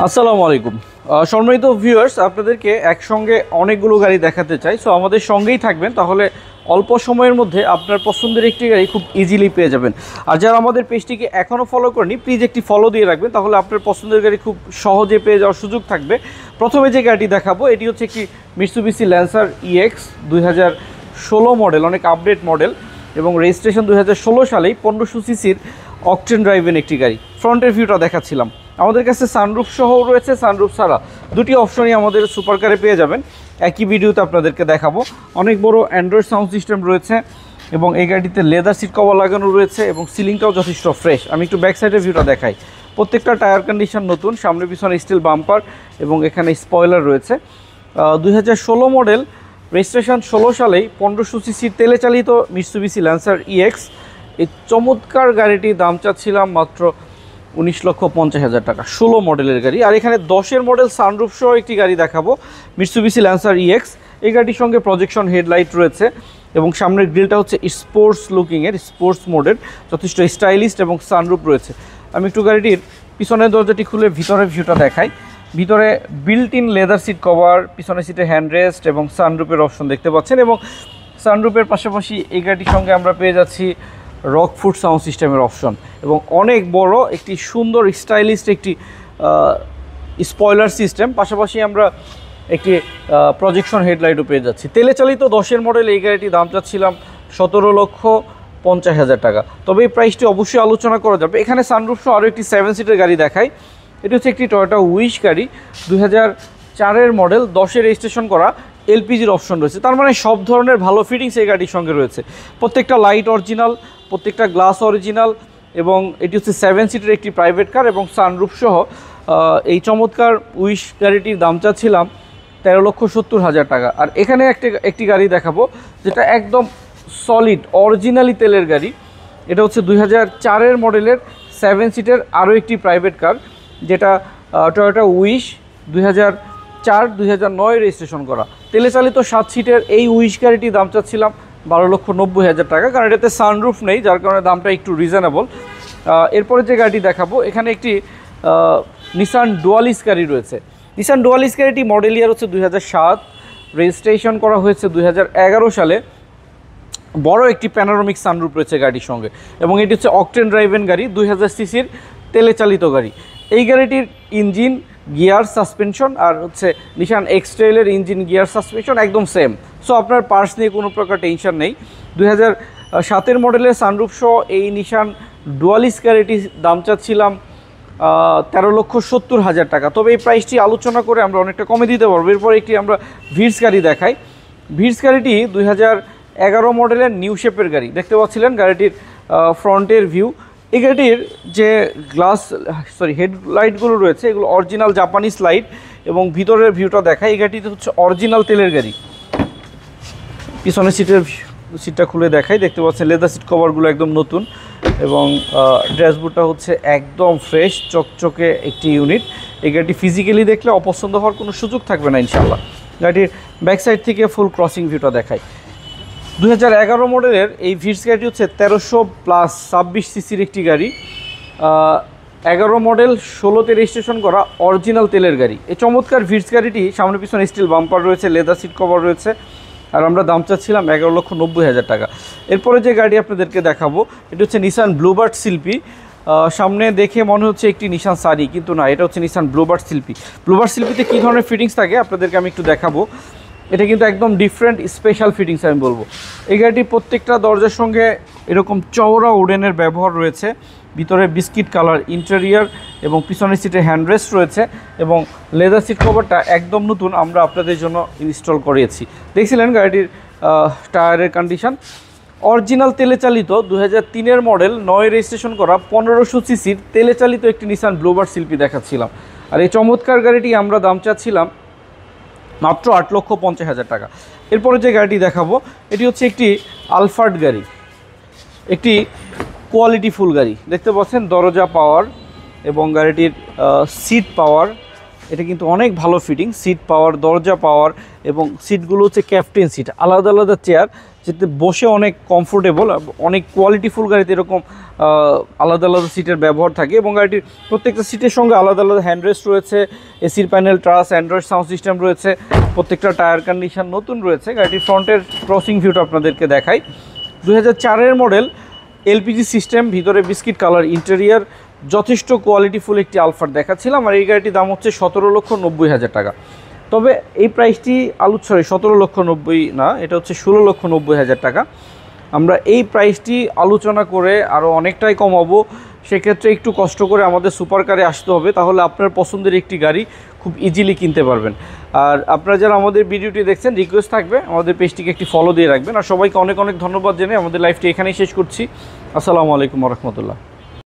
আসসালামু আলাইকুম সম্মানিত ভিউয়ার্স, আপনাদেরকে একসঙ্গে অনেকগুলো গাড়ি দেখাতে চাই। সো আমাদের সঙ্গেই থাকবেন, তাহলে অল্প সময়ের মধ্যে আপনার পছন্দের একটি গাড়ি খুব ইজিলি পেয়ে যাবেন। আর যারা আমাদের পেজটিকে এখনও ফলো করেনি, প্লিজ একটি ফলো দিয়ে রাখবেন, তাহলে আপনার পছন্দের গাড়ি খুব সহজে পেয়ে যাওয়ার সুযোগ থাকবে। প্রথমে যে গাড়িটি দেখাবো এটি হচ্ছে একটি মিৎসুবিশি ল্যান্সার ইএক্স 2016 মডেল, অনেক আপডেট মডেল এবং রেজিস্ট্রেশন 2016 সালেই 1500 সিসির অকটেন ড্রাইভেন একটি গাড়ি। ফ্রন্টের ভিউটা দেখাচ্ছিলাম। আমাদের কাছে সানরুফ সহ রয়েছে, সানরুফ ছাড়া দুটি অপশনই আমাদের সুপার কারে পেয়ে যাবেন। একই ভিডিওতে আপনাদেরকে দেখাবো। অনেক বড় অ্যান্ড্রয়েড সাউন্ড সিস্টেম রয়েছে এবং এই গাড়িতে লেদার সিট কভার লাগানো রয়েছে এবং সিলিংটাও যথেষ্ট ফ্রেশ। আমি একটু ব্যাক সাইডের ভিউটা দেখাই। প্রত্যেকটা টায়ার কন্ডিশন নতুন, সামনে পিছনে স্টিল বাম্পার এবং এখানে স্পয়লার রয়েছে। 2016 মডেল, রেজিস্ট্রেশন 16 সালেই 1500 সিসির তেলে চালিত মিৎসুবিশি ল্যান্সার ইএক্স। এই চমৎকার গাড়িটির দাম চাচ্ছিলাম মাত্র 19,50,000 টাকা। 16 মডেলের গাড়ি। আর এখানে 10-এর মডেল সানরুফ সহ একটি গাড়ি দেখাবো, মিৎসুবিশি ল্যান্সার ইএক্স। এই গাড়িটির সঙ্গে প্রজেকশন হেডলাইট রয়েছে এবং সামনের গ্রিলটা হচ্ছে স্পোর্টস লুকিংয়ের, স্পোর্টস মোডের, যথেষ্ট স্টাইলিস্ট এবং সানরুফ রয়েছে। আমি একটু গাড়িটির পিছনের দরজাটি খুলে ভিতরের ভিউটা দেখাই। ভিতরে built in leather seat cover, পিছনের সিটে হ্যান্ডরেস্ট এবং সানরুফের অপশন দেখতে পাচ্ছেন। এবং সানরুফের পাশাপাশি এই গাড়িটির সঙ্গে আমরা পেয়ে যাচ্ছি রকফুট সাউন্ড সিস্টেমের অপশন এবং অনেক বড় একটি সুন্দর স্টাইলিস্ট একটি স্পয়লার সিস্টেম। পাশাপাশি আমরা একটি প্রজেকশন হেডলাইটও পেয়ে যাচ্ছি। তেলে চালিত 10-এর মডেল এই গাড়িটির দাম চাচ্ছিলাম 17,50,000 টাকা। তবে এই প্রাইসটি অবশ্যই আলোচনা করা যাবে। এখানে সানরুফ সহ আরও একটি 7 সিটের গাড়ি দেখাই। এটি হচ্ছে একটি টয়োটা উইশ গাড়ি, 2004-এর মডেল, 10-এর রেজিস্ট্রেশন করা। এলপিজির অপশন রয়েছে, তার মানে সব ধরনের ভালো ফিটিংস এই গাড়ির সঙ্গে রয়েছে। প্রত্যেকটা লাইট অরিজিনাল, প্রত্যেকটা গ্লাস অরিজিনাল এবং এটি হচ্ছে 7 সিটের একটি প্রাইভেট কার এবং সানরুফ সহ এই চমৎকার উইশ গাড়িটির দাম চাচ্ছিলাম 13,70,000 টাকা। আর এখানে একটি গাড়ি দেখাবো যেটা একদম সলিড অরিজিনালি তেলের গাড়ি। এটা হচ্ছে 2004-এর মডেলের 7 সিটের আরও একটি প্রাইভেট কার, যেটা টয়োটা উইশ 2004-2009 রেজিস্ট্রেশন করা। তেলে চালিত 7 সিটের এই উইশ গাড়িটির দাম চাচ্ছিলাম 12,90,000 টাকা, কারণ এটাতে সানরুফ নেই, যার কারণে দামটা একটু রিজনেবল। এরপরে যে গাড়িটি দেখাবো, এখানে একটি নিসান ডুয়ালিস গাড়ি রয়েছে। নিসান ডুয়ালিস গাড়িটি মডেল ইয়ার হচ্ছে 2007, রেজিস্ট্রেশন করা হয়েছে 2011 সালে। বড় একটি প্যানোরামিক সানরুফ রয়েছে গাড়ির সঙ্গে এবং এটি হচ্ছে অকটেন ড্রাইভেন গাড়ি, 2000 সিসির তেলে চালিত গাড়ি। এই গাড়িটির ইঞ্জিন, গিয়ার, সাসপেনশন আর হচ্ছে নিসান এক্সট্রেলের ইঞ্জিন, গিয়ার, সাসপেনশন একদম সেম। সো আপনার পার্টস নিয়ে কোনো প্রকার টেনশন নেই। 2007-এর মডেলের সানরুফ সহ এই নিসান ডুয়ালিস গাড়িটির দাম চাচ্ছিলাম 13,70,000 টাকা। তবে এই প্রাইসটি আলোচনা করে আমরা অনেকটা কমে দিতে পারবো। এরপর একটি আমরা ভিটস গাড়ি দেখাই। ভিটস গাড়িটি 2011 মডেলের নিউ শেপের গাড়ি। দেখতে পাচ্ছিলেন গাড়িটির ফ্রন্টের ভিউ। এই গাড়িটির যে হেডলাইটগুলো রয়েছে এগুলো অরিজিনাল জাপানিজ লাইট এবং ভিতরের ভিউটা দেখায়। এই গাড়িটি হচ্ছে অরিজিনাল তেলের গাড়ি। পিছনের সিটটা খুলে দেখাই। দেখতে পাচ্ছেন লেদার সিট কভারগুলো একদম নতুন এবং ড্যাশবোর্ডটা হচ্ছে একদম ফ্রেশ চকচকে একটি ইউনিট। এই গাড়িটি ফিজিক্যালি দেখলে অপছন্দ হওয়ার কোনো সুযোগ থাকবে না ইনশাল্লাহ। গাড়ির ব্যাক সাইড থেকে ফুল ক্রসিং ভিউটা দেখাই। 2011 মডেলের এই ভিটস গাড়িটি হচ্ছে 1300+26 সিসির একটি গাড়ি। 11 মডেল, 16-তে রেজিস্ট্রেশন করা, অরিজিনাল তেলের গাড়ি। এই চমৎকার ভিটস গাড়িটি সামনে পিছনে স্টিল বাম্পার রয়েছে, লেদার সিট কভার রয়েছে আর আমরা দাম চাচ্ছিলাম 11,90,000 টাকা। এরপরে যে গাড়ি আপনাদেরকে দেখাবো এটি হচ্ছে নিসান ব্লুবার্ড শিল্পী। সামনে দেখে মনে হচ্ছে একটি নিসান সারি, কিন্তু না, এটা হচ্ছে নিসান ব্লুবার্ড শিল্পী। ব্লুবার্ড শিল্পীতে কী ধরনের ফিটিংস থাকে আপনাদেরকে আমি একটু দেখাবো। এটা কিন্তু একদম ডিফারেন্ট স্পেশাল ফিটিংস আমি বলবো। এই গাড়িটি প্রত্যেকটা দরজার সঙ্গে এরকম চওড়া উডেনের ব্যবহার রয়েছে। ভিতরে বিস্কিট কালার ইন্টেরিয়ার এবং পিছনের সিটে হ্যান্ডরেস্ট রয়েছে এবং লেদার সিট কভারটা একদম নতুন আমরা আপনাদের জন্য ইনস্টল করিয়েছি। দেখছিলেন গাড়িটির টায়ারের কন্ডিশন অরিজিনাল তেলে চালিত 2003-এর মডেল, 9 রেজিস্ট্রেশন করা, 1500 সিসির তেলে চালিত একটি নিসান ব্লুবার্ড শিল্পী দেখাচ্ছিলাম। আর এই চমৎকার গাড়িটি আমরা দাম চাচ্ছিলাম মাত্র 8,50,000 টাকা। এরপরে যে গাড়িটি দেখাবো এটি হচ্ছে একটি আলফার্ড গাড়ি, একটি কোয়ালিটি ফুল গাড়ি। দেখতে পাচ্ছেন দরজা পাওয়ার এবং গাড়িটির সিট পাওয়ার এটা কিন্তু অনেক ভালো ফিটিং, সিট পাওয়ার, দরজা পাওয়ার, এবং সিটগুলো হচ্ছে ক্যাপ্টেন সিট, আলাদা আলাদা চেয়ার, যেতে বসে অনেক কমফোর্টেবল। অনেক কোয়ালিটিফুল গাড়িতে এরকম আলাদা আলাদা সিটের ব্যবহার থাকে, এবং গাড়িটির প্রত্যেকটা সিটের সঙ্গে আলাদা আলাদা হ্যান্ডরেস্ট রয়েছে, এসির প্যানেল, ট্রাস, অ্যান্ড্রয়েড সাউন্ড সিস্টেম রয়েছে, প্রত্যেকটা টায়ার কন্ডিশন নতুন রয়েছে। গাড়িটির ফ্রন্টের ক্রসিং ভিউটা আপনাদেরকে দেখাই। 2004-এর মডেল, এলপিজি সিস্টেম, ভিতরে বিস্কিট কালার ইন্টেরিয়ার, যথেষ্ট কোয়ালিটিফুল একটি আলফার দেখাচ্ছিলাম। আর এই গাড়িটির দাম হচ্ছে 17,90,000 টাকা। তবে এই প্রাইসটি 17,90,000 না, এটা হচ্ছে 16,90,000 টাকা। আমরা এই প্রাইসটি আলোচনা করে আরও অনেকটাই কমাবো। সেক্ষেত্রে একটু কষ্ট করে আমাদের সুপার কারে আসতে হবে, তাহলে আপনার পছন্দের একটি গাড়ি খুব ইজিলি কিনতে পারবেন। আর আপনারা যারা আমাদের ভিডিওটি দেখছেন, রিকোয়েস্ট থাকবে আমাদের পেজটিকে একটি ফলো দিয়ে রাখবেন। আর সবাইকে অনেক অনেক ধন্যবাদ জেনে আমাদের লাইভটি এখানেই শেষ করছি। আসসালামু আলাইকুম ওয়া রাহমাতুল্লাহ।